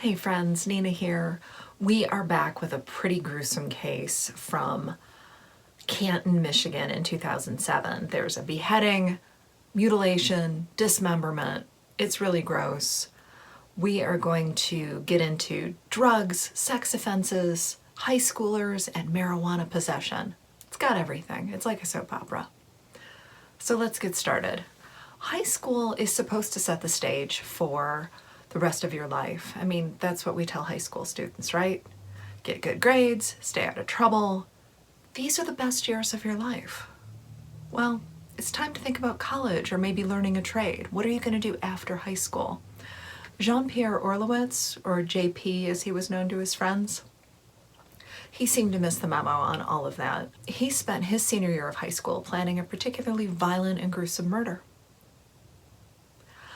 Hey friends, Nina here. We are back with a pretty gruesome case from Canton, Michigan in 2007. There's a beheading, mutilation, dismemberment. It's really gross. We are going to get into drugs, sex offenses, high schoolers, and marijuana possession. It's got everything. It's like a soap opera. So let's get started. High school is supposed to set the stage for the rest of your life. I mean, that's what we tell high school students, right? Get good grades, stay out of trouble. These are the best years of your life. Well, it's time to think about college or maybe learning a trade. What are you going to do after high school? Pierre Orlewicz, or JP as he was known to his friends, he seemed to miss the memo on all of that. He spent his senior year of high school planning a particularly violent and gruesome murder.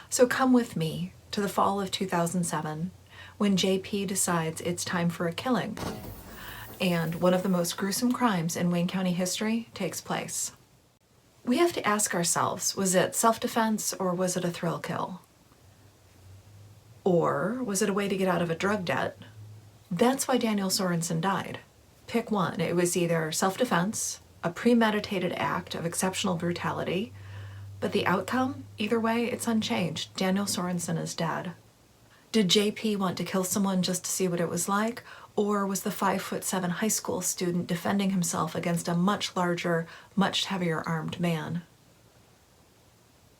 So come with me to the fall of 2007 when JP decides it's time for a killing, and one of the most gruesome crimes in Wayne County history takes place. We have to ask ourselves, was it self-defense or was it a thrill kill? Or was it a way to get out of a drug debt? That's why Daniel Sorenson died. Pick one. It was either self-defense, a premeditated act of exceptional brutality, but the outcome, either way, it's unchanged. Daniel Sorenson is dead. Did JP want to kill someone just to see what it was like? Or was the 5'7" high school student defending himself against a much larger, much heavier armed man?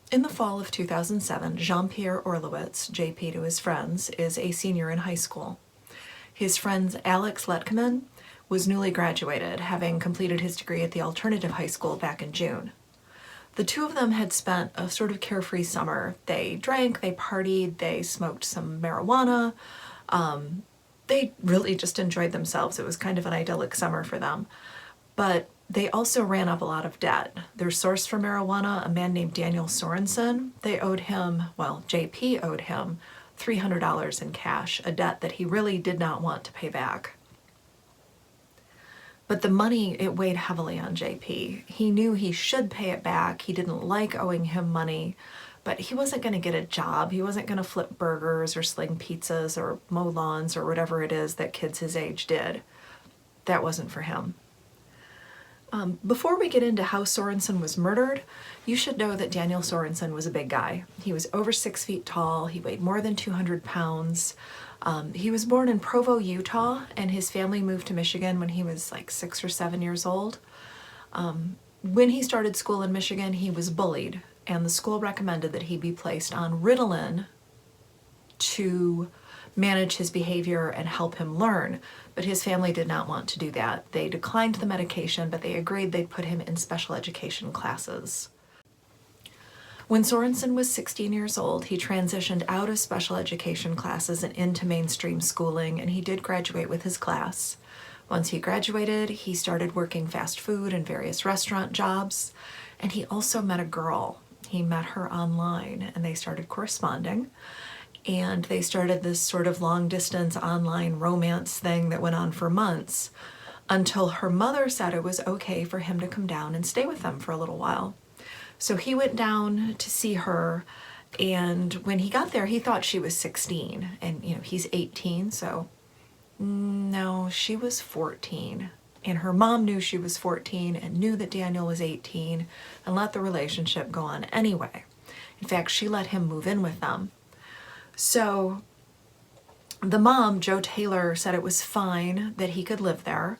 In the fall of 2007, Jean-Pierre Orlewicz, JP to his friends, is a senior in high school. His friend Alex Letkeman was newly graduated, having completed his degree at the alternative high school back in June. The two of them had spent a sort of carefree summer. They drank, they partied, they smoked some marijuana. They really just enjoyed themselves. It was kind of an idyllic summer for them. But they also ran up a lot of debt. Their source for marijuana, a man named Daniel Sorenson, they owed him, well, JP owed him $300 in cash, a debt that he really did not want to pay back. But the money, it weighed heavily on JP. He knew he should pay it back. He didn't like owing him money, but he wasn't going to get a job. He wasn't going to flip burgers or sling pizzas or mow lawns or whatever it is that kids his age did. That wasn't for him. Before we get into how Sorenson was murdered, you should know that Daniel Sorenson was a big guy. He was over 6 feet tall. He weighed more than 200 pounds. He was born in Provo, Utah, and his family moved to Michigan when he was like 6 or 7 years old. When he started school in Michigan, he was bullied, and the school recommended that he be placed on Ritalin to manage his behavior and help him learn, but his family did not want to do that. They declined the medication, but they agreed they'd put him in special education classes. When Sorenson was 16 years old, he transitioned out of special education classes and into mainstream schooling, and he did graduate with his class. Once he graduated, he started working fast food and various restaurant jobs, and he also met a girl. He met her online, and they started corresponding, and they started this sort of long-distance online romance thing that went on for months, until her mother said it was okay for him to come down and stay with them for a little while. So he went down to see her, and when he got there, he thought she was 16, and he's 18, so no, she was 14. And her mom knew she was 14 and knew that Daniel was 18 and let the relationship go on anyway. In fact, she let him move in with them. So the mom, Jo Taylor, said it was fine that he could live there.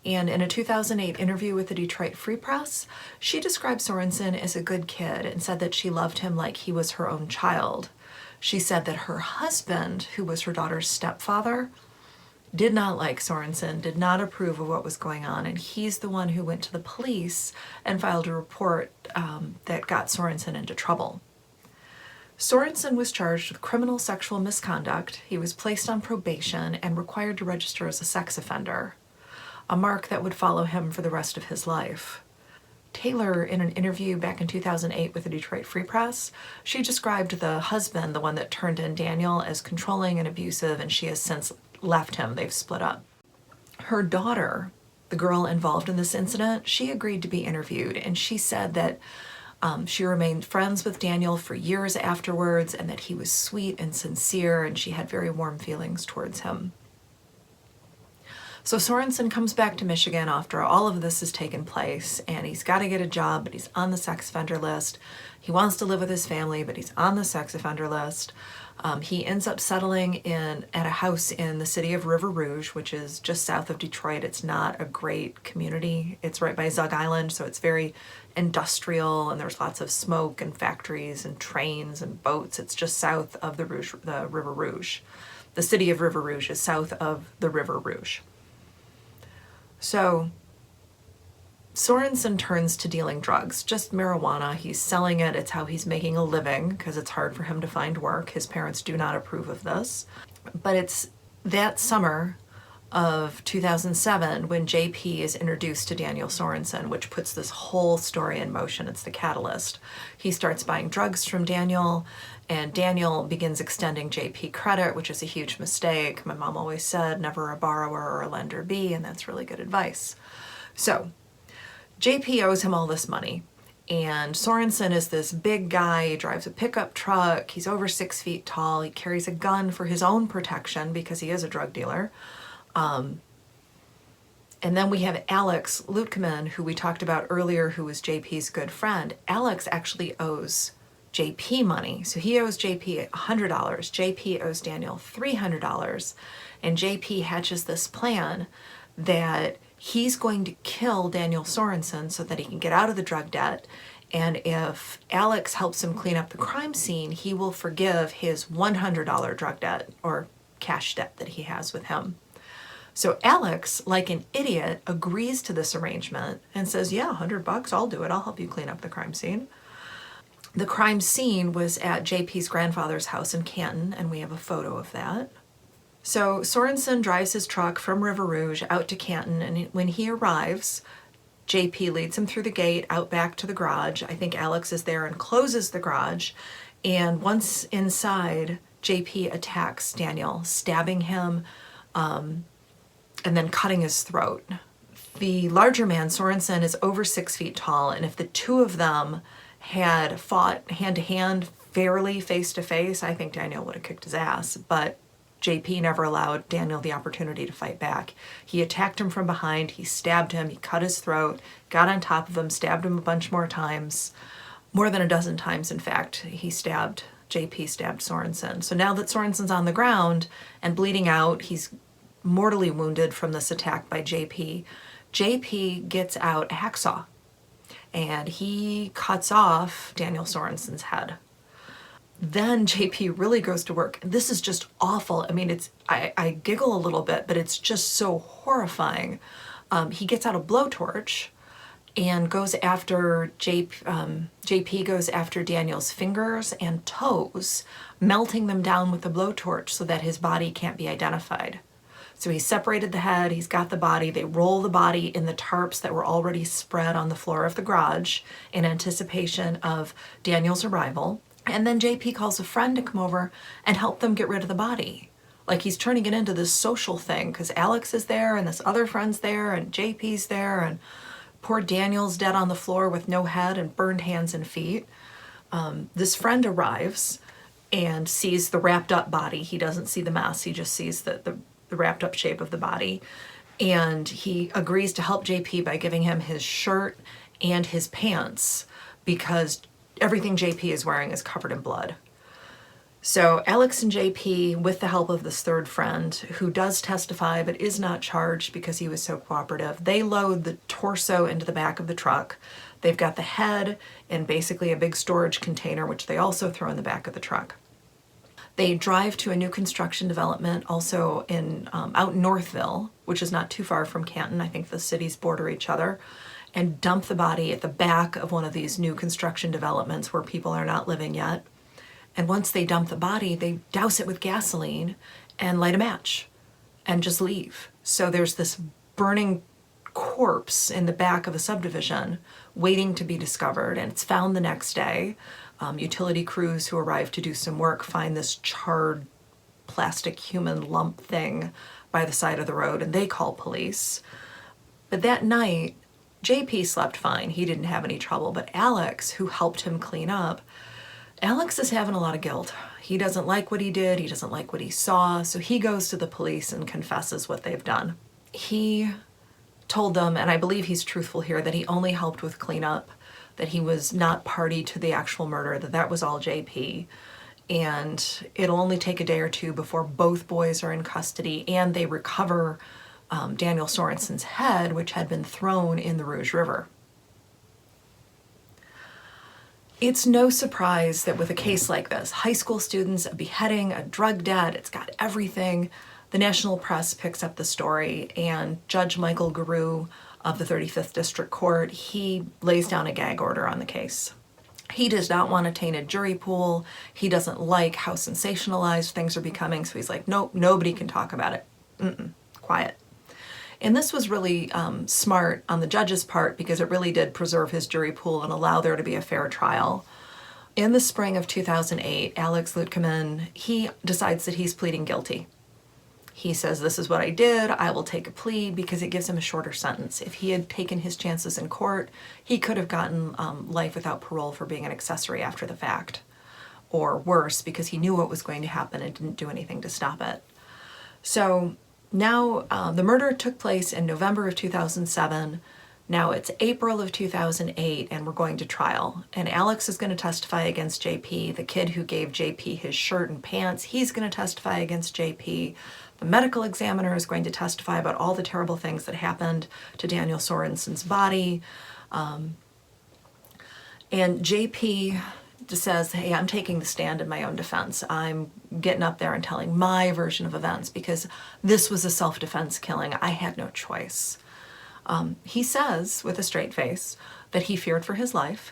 And in a 2008 interview with the Detroit Free Press, she described Sorenson as a good kid and said that she loved him like he was her own child. She said that her husband, who was her daughter's stepfather, did not like Sorenson, did not approve of what was going on, and he's the one who went to the police and filed a report that got Sorenson into trouble. Sorenson was charged with criminal sexual misconduct. He was placed on probation and required to register as a sex offender, a mark that would follow him for the rest of his life. Taylor, in an interview back in 2008 with the Detroit Free Press, she described the husband, the one that turned in Daniel, as controlling and abusive, and she has since left him. They've split up. Her daughter, the girl involved in this incident, she agreed to be interviewed, and she said that She remained friends with Daniel for years afterwards, and that he was sweet and sincere, and she had very warm feelings towards him. So Sorenson comes back to Michigan after all of this has taken place, and he's got to get a job, but he's on the sex offender list. He wants to live with his family, but he's on the sex offender list. He ends up settling at a house in the city of River Rouge, which is just south of Detroit. It's not a great community. It's right by Zug Island, so it's very industrial, and there's lots of smoke and factories and trains and boats. It's just south of the River Rouge. The city of River Rouge is south of the River Rouge. So Sorenson turns to dealing drugs, just marijuana. He's selling it. It's how he's making a living because it's hard for him to find work. His parents do not approve of this. But it's that summer of 2007 when JP is introduced to Daniel Sorenson, which puts this whole story in motion. It's the catalyst. He starts buying drugs from Daniel, and Daniel begins extending JP credit, which is a huge mistake. My mom always said, never a borrower or a lender be, and that's really good advice. So JP owes him all this money, and Sorenson is this big guy. He drives a pickup truck. He's over 6 feet tall. He carries a gun for his own protection because he is a drug dealer. And then we have Alex Lutkeman, who we talked about earlier, who was JP's good friend. Alex actually owes JP money. So he owes JP $100. JP owes Daniel $300. And JP hatches this plan that he's going to kill Daniel Sorenson so that he can get out of the drug debt. And if Alex helps him clean up the crime scene, he will forgive his $100 drug debt or cash debt that he has with him. So Alex, like an idiot, agrees to this arrangement and says, yeah, $100, I'll do it. I'll help you clean up the crime scene. The crime scene was at JP's grandfather's house in Canton, and we have a photo of that. So Sorenson drives his truck from River Rouge out to Canton, and when he arrives, JP leads him through the gate out back to the garage. I think Alex is there and closes the garage. And once inside, JP attacks Daniel, stabbing him, and then cutting his throat. The larger man, Sorenson, is over 6 feet tall, and if the two of them had fought hand-to-hand, fairly face-to-face, I think Daniel would have kicked his ass, but JP never allowed Daniel the opportunity to fight back. He attacked him from behind, he stabbed him, he cut his throat, got on top of him, stabbed him a bunch more times, more than a dozen times, in fact. JP stabbed Sorenson. So now that Sorenson's on the ground and bleeding out, he's mortally wounded from this attack by JP. JP gets out a hacksaw and he cuts off Daniel Sorenson's head. Then JP really goes to work. This is just awful. I mean, I giggle a little bit, but it's just so horrifying. He gets out a blowtorch and goes after JP goes after Daniel's fingers and toes, melting them down with the blowtorch so that his body can't be identified. So he separated the head, he's got the body, they roll the body in the tarps that were already spread on the floor of the garage in anticipation of Daniel's arrival. And then JP calls a friend to come over and help them get rid of the body. Like he's turning it into this social thing because Alex is there and this other friend's there and JP's there and poor Daniel's dead on the floor with no head and burned hands and feet. This friend arrives and sees the wrapped up body. He doesn't see the mess, he just sees the wrapped up shape of the body, and he agrees to help JP by giving him his shirt and his pants because everything JP is wearing is covered in blood. So Alex and JP, with the help of this third friend who does testify but is not charged because he was so cooperative, they load the torso into the back of the truck. They've got the head in basically a big storage container, which they also throw in the back of the truck. They drive to a new construction development also out in Northville, which is not too far from Canton. I think the cities border each other, and dump the body at the back of one of these new construction developments where people are not living yet. And once they dump the body, they douse it with gasoline and light a match and just leave. So there's this burning corpse in the back of a subdivision waiting to be discovered, and it's found the next day. Utility crews who arrive to do some work find this charred plastic human lump thing by the side of the road, and they call police. But that night, JP slept fine. He didn't have any trouble, but Alex, who helped him clean up, Alex is having a lot of guilt. He doesn't like what he did. He doesn't like what he saw. So he goes to the police and confesses what they've done. He told them, and I believe he's truthful here, that he only helped with cleanup, that he was not party to the actual murder, that was all JP. And it'll only take a day or two before both boys are in custody and they recover Daniel Sorenson's head, which had been thrown in the Rouge River. It's no surprise that with a case like this, high school students, a beheading, a drug debt, it's got everything, the national press picks up the story, and Judge Michael Garou of the 35th District Court, he lays down a gag order on the case. He does not want a tainted jury pool. He doesn't like how sensationalized things are becoming, so he's like, nope, nobody can talk about it. Quiet. And this was really smart on the judge's part because it really did preserve his jury pool and allow there to be a fair trial. In the spring of 2008, Alex Lutkeman, he decides that he's pleading guilty. He says, this is what I did, I will take a plea, because it gives him a shorter sentence. If he had taken his chances in court, he could have gotten life without parole for being an accessory after the fact. Or worse, because he knew what was going to happen and didn't do anything to stop it. So now the murder took place in November of 2007. Now it's April of 2008 and we're going to trial. And Alex is going to testify against JP, the kid who gave JP his shirt and pants. He's going to testify against JP. The medical examiner is going to testify about all the terrible things that happened to Daniel Sorenson's body. And JP just says, hey, I'm taking the stand in my own defense. I'm getting up there and telling my version of events because this was a self-defense killing. I had no choice. He says with a straight face that he feared for his life,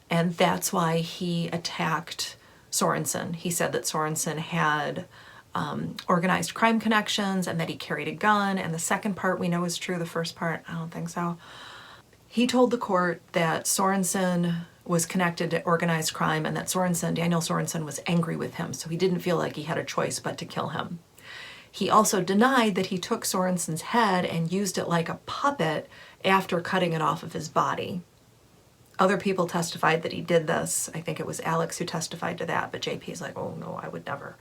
and that's why he attacked Sorenson. He said that Sorenson had organized crime connections and that he carried a gun, and the second part we know is true. The first part, I don't think so. He told the court that Sorenson was connected to organized crime and that Daniel Sorenson was angry with him, so he didn't feel like he had a choice but to kill him. He also denied that he took Sorenson's head and used it like a puppet after cutting it off of his body. Other people testified that he did this. I think it was Alex who testified to that, but JP's like, oh no, I would never.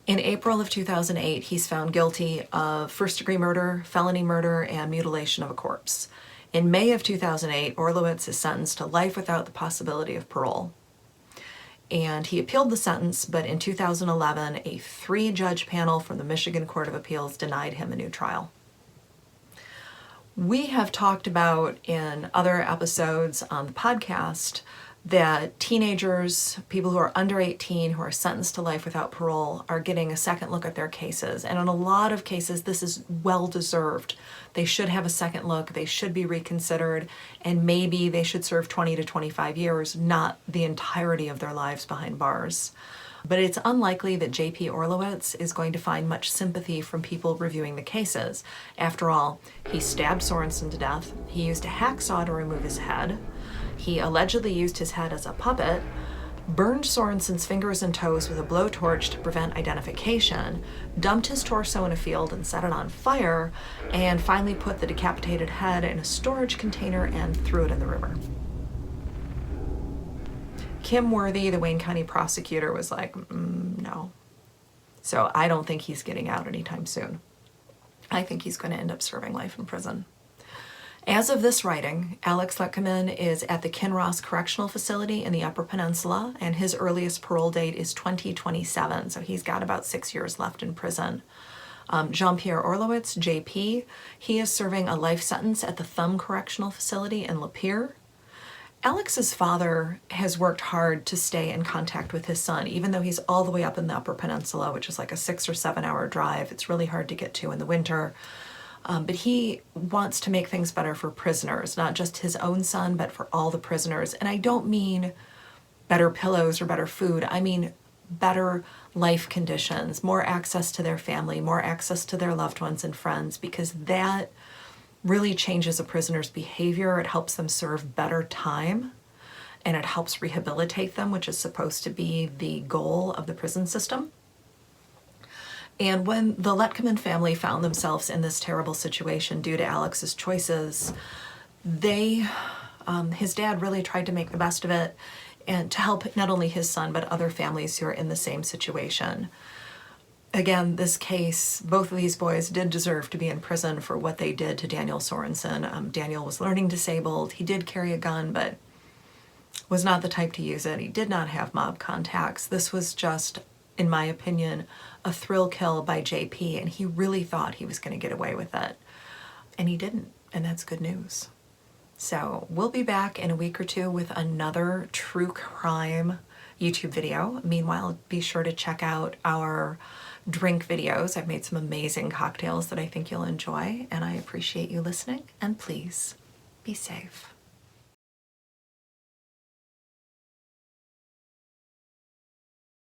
In April of 2008, he's found guilty of first-degree murder, felony murder, and mutilation of a corpse. In May of 2008, Orlewicz is sentenced to life without the possibility of parole. And he appealed the sentence, but in 2011, a 3-judge panel from the Michigan Court of Appeals denied him a new trial. We have talked about in other episodes on the podcast that teenagers, people who are under 18, who are sentenced to life without parole, are getting a second look at their cases. And in a lot of cases, this is well-deserved. They should have a second look, they should be reconsidered, and maybe they should serve 20 to 25 years, not the entirety of their lives behind bars. But it's unlikely that JP Orlewicz is going to find much sympathy from people reviewing the cases. After all, he stabbed Sorenson to death, he used a hacksaw to remove his head, he allegedly used his head as a puppet, burned Sorenson's fingers and toes with a blowtorch to prevent identification, dumped his torso in a field and set it on fire, and finally put the decapitated head in a storage container and threw it in the river. Kim Worthy, the Wayne County prosecutor, was like, no. So I don't think he's getting out anytime soon. I think he's going to end up serving life in prison. As of this writing, Alex Lutkeman is at the Kinross Correctional Facility in the Upper Peninsula, and his earliest parole date is 2027, so he's got about 6 years left in prison. Jean-Pierre Orlewicz, JP, he is serving a life sentence at the Thumb Correctional Facility in Lapeer. Alex's father has worked hard to stay in contact with his son, even though he's all the way up in the Upper Peninsula, which is like a 6 or 7 hour drive. It's really hard to get to in the winter. But he wants to make things better for prisoners, not just his own son, but for all the prisoners. And I don't mean better pillows or better food. I mean better life conditions, more access to their family, more access to their loved ones and friends, because that really changes a prisoner's behavior. It helps them serve better time, and it helps rehabilitate them, which is supposed to be the goal of the prison system. And when the Lutkeman family found themselves in this terrible situation due to Alex's choices, His dad really tried to make the best of it and to help not only his son, but other families who are in the same situation. Again, this case, both of these boys did deserve to be in prison for what they did to Daniel Sorenson. Daniel was learning disabled. He did carry a gun, but was not the type to use it. He did not have mob contacts. This was just, in my opinion, a thrill kill by JP, and he really thought he was going to get away with it. And he didn't, and that's good news. So we'll be back in a week or two with another true crime YouTube video. Meanwhile, be sure to check out our drink videos. I've made some amazing cocktails that I think you'll enjoy, and I appreciate you listening, and please be safe.